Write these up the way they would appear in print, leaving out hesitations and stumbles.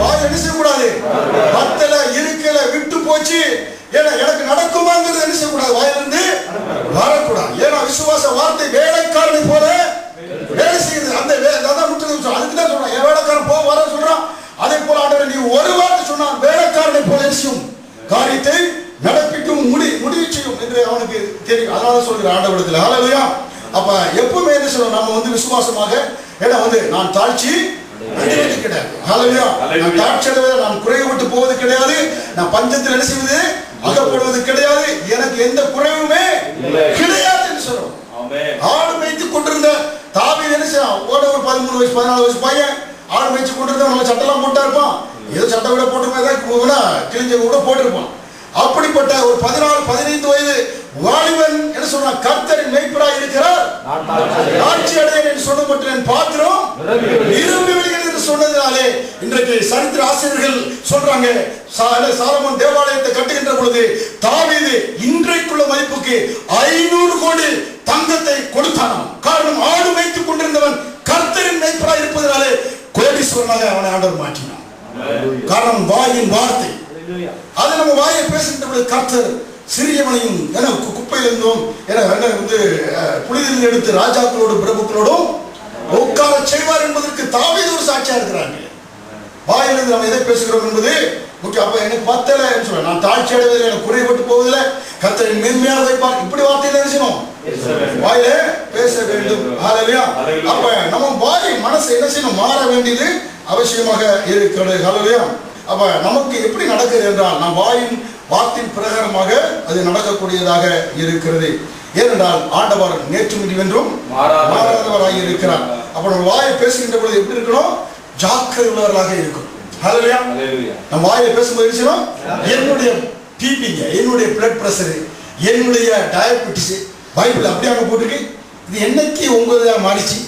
வாய் என்ன செய்யக்கூடாது, பத்தல இருக்கல விட்டு போச்சு ஏன்னா எனக்கு நடக்குமாங்கிறது என்ன செய்யக்கூடாது, வாயிலிருந்து வரக்கூடாது. ஏன்னா விசுவாச வார்த்தை வேலைக்காரனை போல வேலை செய்யுது. அந்த அதுக்கு தான் சொல்றான், என் வேலைக்காரன் போ வர சொல்றான். அதே போல ஆண்டவர் நீ ஒரு வார்த்தை சொன்னான், வேலைக்காரனை போல செய்யும் காரியத்தை நடப்பிக்கும் முடிவு செய்யும் என்று அவனுக்கு தெரியும். அதனால சொல்கிற ஆண்டவரத்தில் ஹல்லேலூயா. அப்ப எப்பவுமே என்ன சொல்லணும், நம்ம விசுவாசமாக ஏன்னா நான் தாழ்ச்சி கிடையாது. ஹல்லேலூயா. நான் தாழ்ச்சி அடைவது, நான் குறைவுபட்டு போவது கிடையாது. நான் பஞ்சத்தில் என்ன செய்வது, அகப்படுவது கிடையாது. எனக்கு எந்த குறைவுமே கிடையாது என்று சொல்றோம். ஆடு மேய்த்து கொண்டிருந்த தாவீது என்ன செய்யலாம், ஒரு 13 வயசு 14 வயசு பையன் ஆடு மேய்ச்சி கொண்டிருந்த நம்ம சட்டெல்லாம் போட்டா இருப்பான், ஏதோ சட்டை விட போட்டு கிழிஞ்ச கூட போட்டிருப்பான். அப்படிப்பட்ட ஒரு 14-15 வயது வாலிபன் என்ன சொல்றான், கர்த்தரின் மேய்ப்பராய் இருக்கிறார், ஆட்சி அடையேன் என்று சொன்னப்பட்ட என் பாத்திரம் நிரம்பி விடுகிறது என்று சொன்னதினாலே இன்றைக்கு சரித்திர ஆசிரியர்கள் சொல்றாங்க, சாலமோன் தேவாலயத்தை கட்டுகின்ற பொழுது தாவீது இன்றைக்குள்ள மதிப்புக்கு 500 கோடி தங்கத்தை கொடுத்தானாம். காரணம், ஆடு மேய்த்துக் கொண்டிருந்தவன் கர்த்தரின் மேய்ப்பராய் இருப்பதனாலே கோடீஸ்வரனாக அவனை ஆண்டவர் மாற்றினான். காரணம் வாயின் வார்த்தை. அது நம்ம வாயை பேசுகின்ற பொழுது கர்த்தர் சிறியவனையும் குப்பையில் இருந்தோம் புனிதல் எடுத்து ராஜாக்களோடும் பிரபுக்களோடும் உட்கார செய்வார் என்பதற்கு தாவீது ஒரு சாட்சியா இருக்கிறாங்க. வாயிலிருந்து நம்ம எதை பேசுகிறோம் என்பது முக்கியம். அப்ப எனக்கு பத்தல சொல்ல, நான் தாழ்ச்சி அடைவதில்லை, எனக்கு குறைபட்டு போவதில்லை, கர்த்தரின் மேன்மையாக வைப்பார். இப்படி வார்த்தையில பேசணும், வாயில பேச வேண்டும். ஹல்லேலூயா. அப்ப நம்ம வாய் மனசை என்ன செய்யணும், மாற வேண்டியது அவசியமாக இருக்கிறது. ஹல்லேலூயா. அப்ப நமக்கு எப்படி நடக்குது என்றால், நம் வாயின் வார்த்தையின் பிரகாரமாக அது நடக்கக்கூடியதாக இருக்கிறது. ஏனென்றால் ஆண்டவர் நேற்று முடிவென்றும் மாறாதவராக இருக்கிறார். அப்ப நம்ம வாயை பேசுகின்ற பொழுது எப்படி இருக்கணும், ஜாக்கிரதை உள்ளவர்களாக இருக்கும். ஹல்லேலூயா. நம்ம வாயை பேசும்போது இருக்கணும், என்னுடைய பிபிங்க, என்னுடைய பிளட் பிரஷர், என்னுடைய டயபெட்டிஸ் பைபிள் அப்படியே போட்டுருக்கு, இது என்னைக்கு உங்களுடைய மாறிச்சு,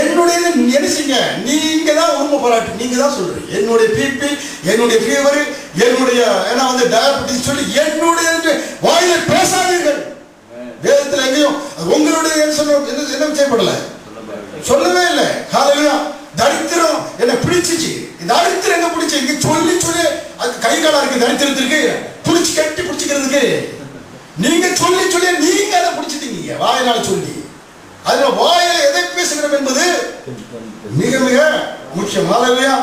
என்னுடைய நினைச்சீங்க, நீங்க தான் உண்மை பாராட்டு, நீங்க தான் சொல்றீங்க என்னுடைய பிபி, என்னுடைய ஃபீவர், என்னுடைய டயபெட்டிஸ் சொல்லி என்னுடைய வாயில பேசாதீர்கள். வேதத்தில் எங்கேயும் உங்களுடைய என்ன செய்யப்படல, சொல்லவே இல்லை. ஹல்லேலூயா. தரித்திரம் என்ன பிடிச்சிச்சு, தரித்திரம் எங்க பிடிச்சி, இங்க சொல்லி சொல்லி அது கை காலா இருக்கு, தரித்திரத்திற்கு பிடிச்சி கட்டி பிடிச்சிக்கிறதுக்கு நீங்க சொல்லி சொல்லி நீங்க அதை பிடிச்சிட்டீங்க வாயினால சொல்லி. அதுல வாயில எதை பேசுகிறோம் என்பது மிக மிக முக்கியம். ஹல்லேலூயா.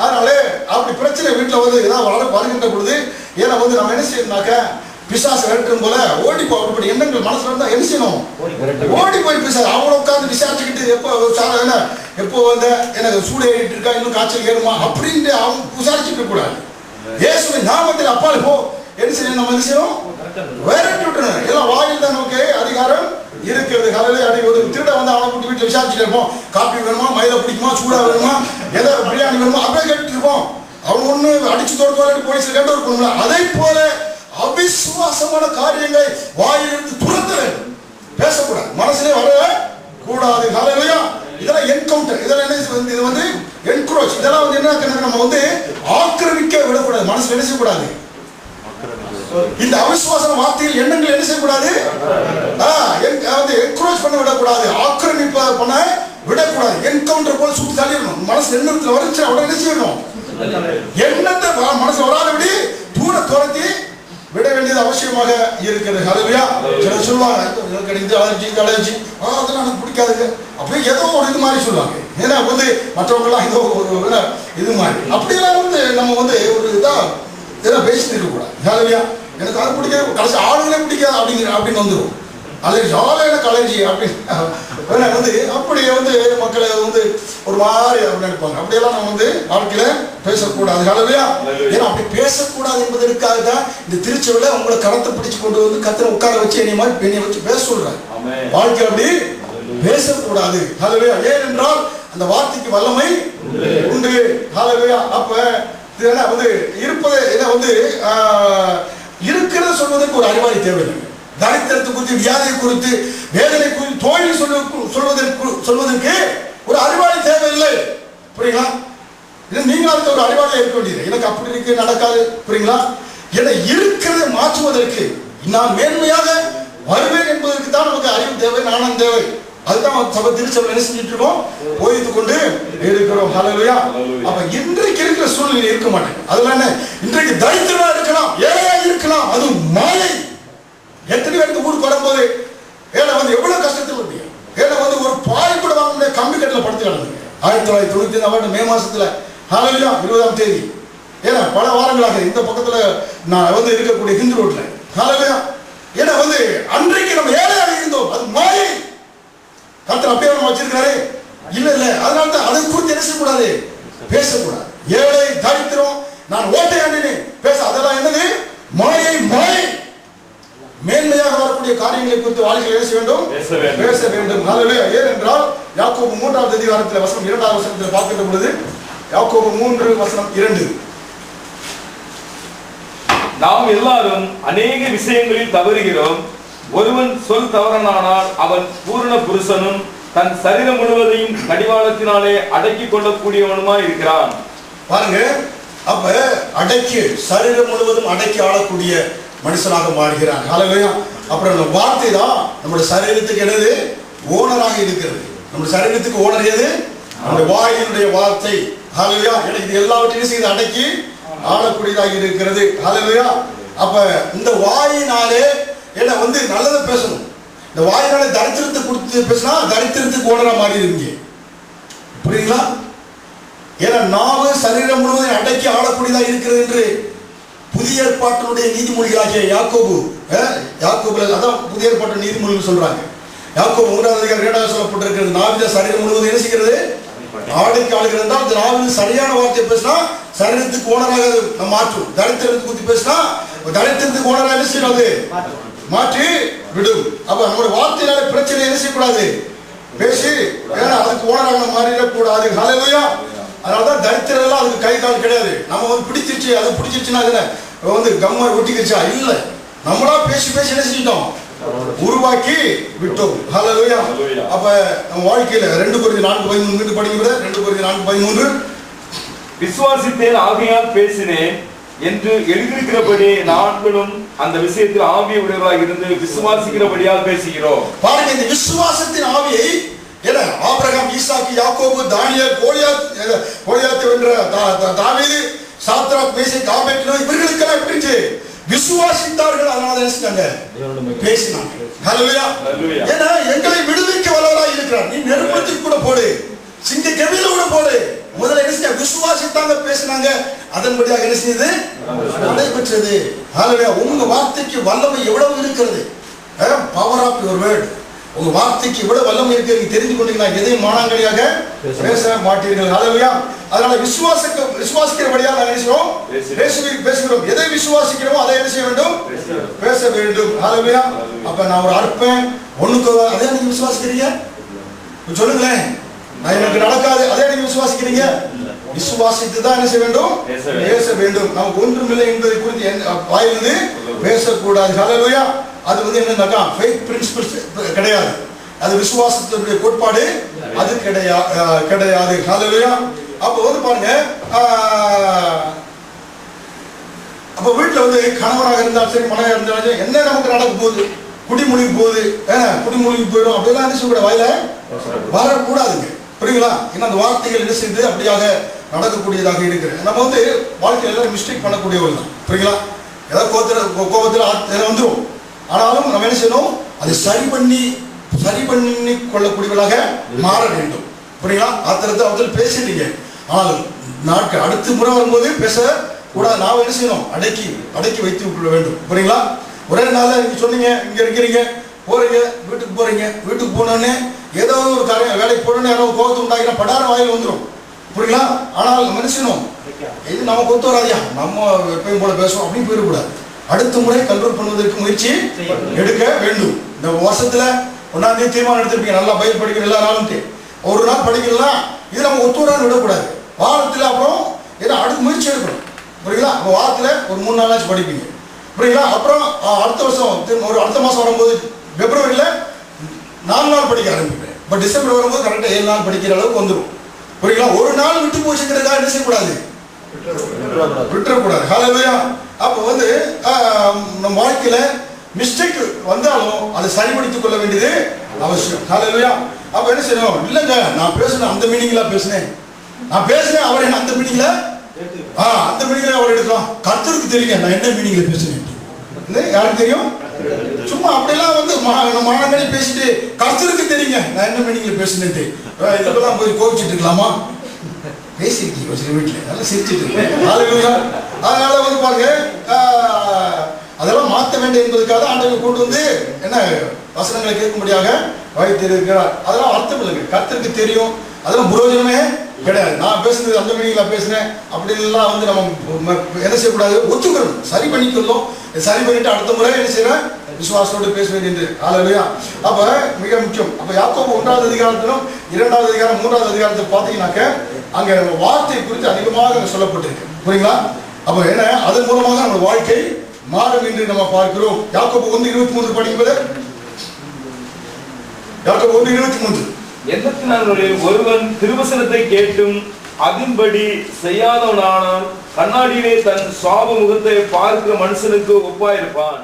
அதனால அப்படி பிரச்சனை வீட்டுல ஏதாவது வருகின்ற பொழுது ஏன்னா நம்ம என்ன செய்யணும்னாக்க, பிசாசு விரட்டும் போல ஓடி போ, அப்படி எண்ணங்கள் மனசுல இருந்தா என்ன செய்யணும், ஓடி போய் பிசாசு அவங்கள உட்காந்து விசாரிச்சுக்கிட்டு எப்போ எனக்கு சூடு ஏறிட்டு இருக்கா, இன்னும் காய்ச்சல் ஏறுமா அப்படின்னு அவங்க விசாரிச்சுக்க கூடாது. இயேசுவின் நாமத்தில் அப்பால் போ என்ன செய்யணும், நம்ம என்ன செய்யணும், விரட்டி விட்டணும். எல்லாம் வாயில் தான் நமக்கு அதிகாரம் இருக்கிறது. ஹல்லேலூயா. ஒரு திருட அவனை கூட்டி வீட்டில் விசாரிச்சுட்டு இருப்போம், காப்பி வேணுமா, மயில பிடிக்குமா, சூடா வேணுமா, ஏதோ பிரியாணி வேணுமா, அப்படியே கேட்டு இருப்போம். அவன் ஒண்ணு அடிச்சு தோற்று போலீஸ் கேட்டு இருக்கணும்ல. அதே போல அவிசுவாசமான காரியங்களை வாயிலிருந்து துரத்த வேண்டும், பேசக்கூடாது, மனசுல வர கூடாது. ஹல்லேலூயா. இதெல்லாம் என்கவுண்டர், இதெல்லாம் இது என்க்ரோச், இதெல்லாம் என்ன நம்ம ஆக்கிரமிக்க விடக்கூடாது, மனசுல என்ன செய்யக்கூடாது, இந்த அவிசுவாச வார்த்தையில் எண்ணங்கள் என்ன செய்யக்கூடாது, என்கரேஜ் பண்ண விடக்கூடாது, ஆக்கிரமிப்பு பண்ண விடக்கூடாது. என்கவுண்டர் போல சுட்டு தள்ளிடணும். மனசு எண்ணத்துல வந்துச்சு உடனே என்ன செய்யணும், எண்ணத்தை மனசு வராதபடி தூர துரத்தி விட வேண்டியது அவசியமாக இருக்கிறது. ஹல்லேலூயா. சிலர் சொல்லுவாங்க, இது அலர்ஜி அதெல்லாம் எனக்கு பிடிக்காதுங்க, அப்படியே ஏதோ ஒரு இது மாதிரி சொல்லுவாங்க. ஏன்னா மற்றவங்க எல்லாம் ஏதோ ஒரு இது மாதிரி அப்படியெல்லாம் நம்ம ஒரு இதெல்லாம் பேசிட்டு இருக்க கூடாது. ஹல்லேலூயா. எனக்கு அது பிடிக்காது, கடைசி ஆளுங்களே பிடிக்காது அப்படின்னு வந்துடும். அலர்ஜி ஆளு எனக்கு அலர்ஜி அப்படின்னு அப்படியே மக்களை ஒரு மாதிரி அப்படின்னு நினைப்பாங்க. அப்படியெல்லாம் நம்ம வாழ்க்கையில பேசக்கூடாது. ஹல்லேலூயா. ஏன்னா அப்படி பேசக்கூடாது என்பதற்காக தான் இந்த திருச்சபையில உங்களை கரத்தை பிடிச்சு கொண்டு கத்திர உட்கார வச்சு என்னை மாதிரி பெண்ணை வச்சு பேச சொல்றாங்க. வாழ்க்கை அப்படி பேசக்கூடாது. ஹல்லேலூயா. ஏனென்றால் அந்த வார்த்தைக்கு வல்லமை உண்டு. ஹல்லேலூயா. அப்ப இருப்பதை இருக்கிறத சொல்வதற்கு ஒரு அறிவாளி தேவையில்லை. தரித்திரத்தை குறித்து, வியாதியை குறித்து, வேதனை குறித்து, தோல்வி சொல்வதற்கு ஒரு அறிவாளி தேவையில்லை. புரியுங்களா? நீங்க அதுக்கு ஒரு அறிவாளியா இருக்க வேண்டியது. எனக்கு அப்படி இருக்கு, நடக்காது. புரியுங்களா? என இருக்கிறதை மாற்றுவதற்கு நான் மேன்மையாக வருவேன் என்பதற்கு தான் நமக்கு அறிவு தேவை, ஞானம் தேவை. அதுதான் சபை திருச்சபை என்ன செஞ்சுட்டு இருக்கோம், போதித்துக் கொண்டு இருக்கிறோம். ஹல்லேலூயா. அப்ப இன்றைக்கு சூழ்நிலை இருக்க மாட்டேன். அதெல்லாம் என்ன, இன்றைக்கு தரித்திரமா இருக்கலாம், ஏழையா இருக்கலாம், அது மாயை. எத்தனை பேருக்கு ஊருக்கு வரும்போது ஏழை வந்து எவ்வளவு கஷ்டத்தில் இருந்தீங்க. ஏழை வந்து ஒரு பாய் கூட வாங்க முடியாது, கம்பி கட்டில படுத்து கிடந்தீங்க. 1995 மே மாசத்துல ஹல்லேலூயா 20ஆம் தேதி. ஏன்னா பல வாரங்களாக இந்த பக்கத்துல நான் வந்து இருக்கக்கூடிய ஹிந்து ரோட்ல ஹல்லேலூயா. ஏன்னா வந்து அன்றைக்கு நம்ம ஏழையாக இருந்தோம், அது மாயை. கர்த்தர் அப்படியே நம்ம வச்சிருக்காரு இல்ல இல்ல. அதனால தான் அதை குறித்து என்ன செய்யக்கூடாது, பேசக்கூடாது. ஏழை தரித்திரம் நான் ஓட்டை ஆண்டினேன் பேச, அதெல்லாம் என்னது, மாயை. மாயை. மேன்மையாக வரக்கூடிய காரியங்களை குறித்து வாழ்க்கையில் பேச வேண்டும், பேச வேண்டும். ஹல்லேலூயா. ஏனென்றால் யாக்கோபு 3ஆம் அதிகாரத்தில் வசனம் 2ஆம் வசனத்தில் பார்க்கின்ற பொழுது, யாக்கோபு 3:2, நாம் எல்லாரும் அநேக விஷயங்களில் தவறுகிறோம். ஒருவன் சொல் தவறனானால் அவன் பூரண புருஷனும் தன் சரீரம் முழுவதையும் கடிவாளத்தினாலே அடக்கி கொள்ளக்கூடியவனுமாய் இருக்கிறான். பாருங்க, அப்ப அடக்கி சரீரம் முழுவதும் அடக்கி ஆளக்கூடிய மனுஷனாக மாறுகிறான். ஹல்லேலூயா. அப்புறம் இந்த வார்த்தை தான் நம்முடைய சரீரத்துக்கு என்னது, ஓனராக இருக்கிறது. நம்முடைய சரீரத்துக்கு ஓனர் எது, நம்முடைய வாயினுடைய வார்த்தை. ஹல்லேலூயா. எனக்கு இது எல்லாவற்றையும் செய்து அடக்கி ஆளக்கூடியதாக இருக்கிறது. ஹல்லேலூயா. அப்ப இந்த வாயினாலே என்ன வந்து நல்லதை பேசணும். இந்த வாயினாலே தரித்திரத்தை கொடுத்து பேசினா தரித்திரத்துக்கு ஓனரா மாறி இருக்கீங்க. புரியுங்களா? ஏன்னா நாவு சரீரம் முழுவதும் அடக்கி ஆளக்கூடியதாக இருக்கிறது என்று புதிய ஏற்பாட்டினுடைய நீதிமொழிகளாகிய யாக்கோபுல அதான் புதிய ஏற்பாட்டு நீதிமொழிகள் சொல்றாங்க. யாக்கோபு 3ஆம் அதிகாரம் 2ஆவது சொல்லப்பட்டிருக்கிறது, நாவித சரீரம் முழுவதும் என்ன செய்கிறது, ஆடைக்கு ஆளுகிறது என்றால் இந்த நாவில் சரியான வார்த்தை பேசினா சரீரத்துக்கு ஓனராக நம்ம மாற்றும். தரித்திரத்தை குறித்து பேசினா தரித்திரத்துக்கு ஓனராக என்ன செய்யறது, மாற்றி விடும். அப்ப நம்முடைய வார்த்தையினால பிரச்சனை என்ன செய்யக்கூடாது, பேசி ஏன்னா அதுக்கு ஓனராக நம்ம மாறிடக்கூடாது. ஹல்லேலூயா. அதனாலதான் தரித்திரம் எல்லாம் அதுக்கு கை கால் கிடையாது. நம்ம வந்து பிடிச்சிருச்சு, அது பிடிச்சிருச்சுன்னா வந்து கம்மர் ஒட்டிக்கிச்சா இல்லை, நம்மளா பேசி பேசி என்ன செஞ்சிட்டோம், உருவாக்கி விட்டோம். ஹல்லேலூயா. அப்ப நம்ம வாழ்க்கையில 2 Corinthians 4:13 மீண்டும் படிங்க. 2 Corinthians 4:13, விசுவாசித்தேன் ஆகையால் பேசினேன் என்று எழுதியிருக்கிறபடி நாங்களும் அந்த விஷயத்தில் ஆவியை உடையவராக இருந்து விசுவாசிக்கிறபடியால் பேசுகிறோம். பாருங்க, இந்த விசுவாசத்தின் ஆவியை ஏன்னா ஆபிரகாம், ஈசாக்கு, யாக்கோபு, தானியேல், கோலியாத் என்ற தாவீது, சாத்ராக், மேஷாக், ஆபேத்நேகோ இவர்களுக்கெல்லாம் எப்படி விசுவாசித்தார்கள். அதனால என்ன செஞ்சாங்க, பேசினாங்க. ஹல்லேலூயா. ஏன்னா எங்களை விடுவிக்க வல்லவராய் இருக்கிறார். நீ நெருப்பத்துக்கு கூட போடு, சிங்க கெவியில கூட போடு, முதல்ல என்ன செஞ்ச விசுவாசித்தாங்க, பேசினாங்க. அதன்படியாக என்ன செய்யுது, நடைபெற்றது. ஹல்லேலூயா. உங்க வார்த்தைக்கு வல்லமை எவ்வளவு இருக்கிறது, பவர் ஆஃப் யுவர் வேர்ட். உங்க வார்த்தைக்கு இவ்வளவு வல்லமை இருக்கு, நீங்க தெரிந்து கொண்டீங்கன்னா எதையும் மானாங்கடியாக பேச மாட்டீர்கள். ஹல்லேலூயா. அதனால விசுவாசிக்கிறபடியா நாங்கள் என்ன பேசுகிறோம். எதை விசுவாசிக்கிறோமோ அதை என்ன செய்ய வேண்டும், பேச வேண்டும். ஹல்லேலூயா. அப்ப நான் ஒரு அர்ப்பேன் ஒண்ணுக்கு, அதே நீங்க விசுவாசிக்கிறீங்க, சொல்லுங்களேன். நான் எனக்கு நடக்காது, அதே நீங்க விசுவாசிக்கிறீங்க. விசுவாசித்து தான் என்ன செய்ய வேண்டும், பேச வேண்டும். நமக்கு ஒன்றுமில்லை என்பதை குறித்து வாயிலிருந்து பேசக்கூடாது. ஹல்லேலூயா. அது வந்து என்னன்னாக்கா ஃபெய்த் பிரின்சிபிள்ஸ் கிடையாது, அது விசுவாசத்தினுடைய கோட்பாடு அது கிடையாது. ஹல்லேலூயா. அப்போ வந்து பாருங்க, அப்ப வீட்டுல வந்து கணவராக இருந்தாலும் சரி, மனைவியாக இருந்தாலும் சரி, என்ன நமக்கு நடக்க போகுது, குடிமொழிக்கு போகுது, குடிமொழிக்கு போயிடும், அப்படிலாம் என்ன செய்யக்கூடாது, வாயில வரக்கூடாதுங்க. புரியுங்களா? ஏன்னா அந்த வார்த்தைகள் என்ன செய்து அப்படியாக நடக்கக்கூடியதாக இருக்கிறது. நம்ம வந்து வாழ்க்கையில் எல்லாரும் மிஸ்டேக் பண்ணக்கூடியவர்கள் தான். புரியுங்களா? ஏதாவது கோபத்தில் வந்துடும். ஆனாலும் நம்ம என்ன செய்யணும், அதை சரி பண்ணி கொள்ளக்கூடியவர்களாக மாற வேண்டும். புரியுங்களா? ஆத்திரத்தை அவர்கள் பேசிட்டீங்க, ஆனால் நாட்கள் அடுத்த முறை வரும்போது பேச கூடாது. நான் என்ன செய்யணும், அடக்கி வைத்து கொள்ள வேண்டும். புரியுங்களா? ஒரே நாளில் நீங்க சொன்னீங்க, இங்க இருக்கிறீங்க, போறீங்க, வீட்டுக்கு போனோடனே ஏதோ ஒரு காரியம் வேலைக்கு போனோடனே யாரோ கோபத்தை உண்டாகினா படார வாயில் வந்துடும். புரியுங்களா? ஆனால் நம்ம என்ன செய்யணும், இது நம்ம கொத்து வராதியா, நம்ம எப்பயும் போல பேசுவோம் அப்படின்னு போயிடக்கூடாது. அடுத்த முறை கண்ட்ரோல் பண்ணுவதற்கு முயற்சி எடுக்க வேண்டும். இந்த வருஷத்துல 1ஆம் தேதி தீர்மானம் எடுத்திருப்பீங்க, நல்லா பைபிள் படிக்கிற எல்லா நாளும். ஒரு நாள் படிக்கலாம், இது நம்ம ஒத்துவரான்னு விடக்கூடாது. வாரத்தில் அப்புறம் ஏன்னா அடுத்த முயற்சி எடுக்கணும். புரியுங்களா? அப்போ வாரத்தில் ஒரு 3 நாளாச்சும் படிப்பீங்க. புரியுங்களா? அப்புறம் அடுத்த வருஷம் அடுத்த மாதம் வரும்போது பிப்ரவரியில் 4 நாள் படிக்க ஆரம்பிப்பேன். பட் டிசம்பர் வரும்போது கரெக்டாக 7 நாள் படிக்கிற அளவுக்கு வந்துடும். புரியுங்களா? ஒரு நாள் விட்டு போச்சுங்கிறதுக்காக என்ன செய்யக்கூடாது, விட்டுறக்கூடாது. ஹல்லேலூயா. அப்போ வந்து நம்ம வாழ்க்கையில மிஸ்டேக் வந்தாலும் அதை சரிபடுத்திக் கொள்ள வேண்டியது அவசியம். ஹல்லேலூயா. அப்ப என்ன செய்யணும், இல்லைங்க நான் பேசுனேன் அந்த மீனிங்ல பேசினேன், அவர் என்ன அந்த மீனிங்ல அந்த மீனிங்ல அவர் எடுக்கலாம். கர்த்தருக்கு தெரியுங்க நான் என்ன மீனிங்ல பேசுறேன். இல்லை யாருக்கு தெரியும்? சும்மா அப்படியெல்லாம் வந்து மானங்களே பேசிட்டு கர்த்தருக்கு தெரியுங்க நான் என்ன மீனிங்ல பேசுனேன்ட்டு இதுக்கெல்லாம் போய் கோவிச்சிட்டு இருக்கலாமா? பேசிருக்கீங்க சில வீட்டில் நல்லா சிரிச்சிட்டு இருக்கு. அதனால வந்து பாருங்க அதெல்லாம் மாற்ற வேண்டும் என்பதற்காக ஆண்டவர் கொண்டு வந்து என்ன வசனங்களை கேட்கும்படியாக வைத்திருக்கிறார். அதெல்லாம் அர்த்தம் இல்லைங்க. கர்த்தருக்கு தெரியும். அதெல்லாம் புரோஜனமே கிடையாது. நான் பேசுனது அந்த மீனிங்ல பேசுறேன் அப்படின்லாம் வந்து நம்ம என்ன செய்யக்கூடாது, ஒத்துக்கிறோம், சரி பண்ணிக்கிறோம். சரி பண்ணிட்டு அடுத்த முறை என்ன செய்யறேன், விசுவாசத்தோடு பேச வேண்டியது. ஹல்லேலூயா. அப்ப மிக முக்கியம். அப்ப யாக்கோபு 1வது அதிகாரத்திலும் 2வது அதிகாரம் 3வது அதிகாரத்தில் பார்த்தீங்கன்னாக்க அங்க வார்த்தை குறித்து அதிகமாக சொல்லப்பட்டிருக்கு. புரியுங்களா? அப்ப என்ன அதன் மூலமாக நம்ம வாழ்க்கை மாறும் என்று நம்ம பார்க்கிறோம். யாக்கோபு 1:23 படிக்கும்போது யாக்கோபு 1:23 எண்ணத்தினாலே ஒருவன் திருவசனத்தை கேட்டும் அதன்படி செய்யாதவனானால் கண்ணாடியிலே தன் சுவாப முகத்தை பார்க்கிற மனுஷனுக்கு ஒப்பாயிருப்பான்.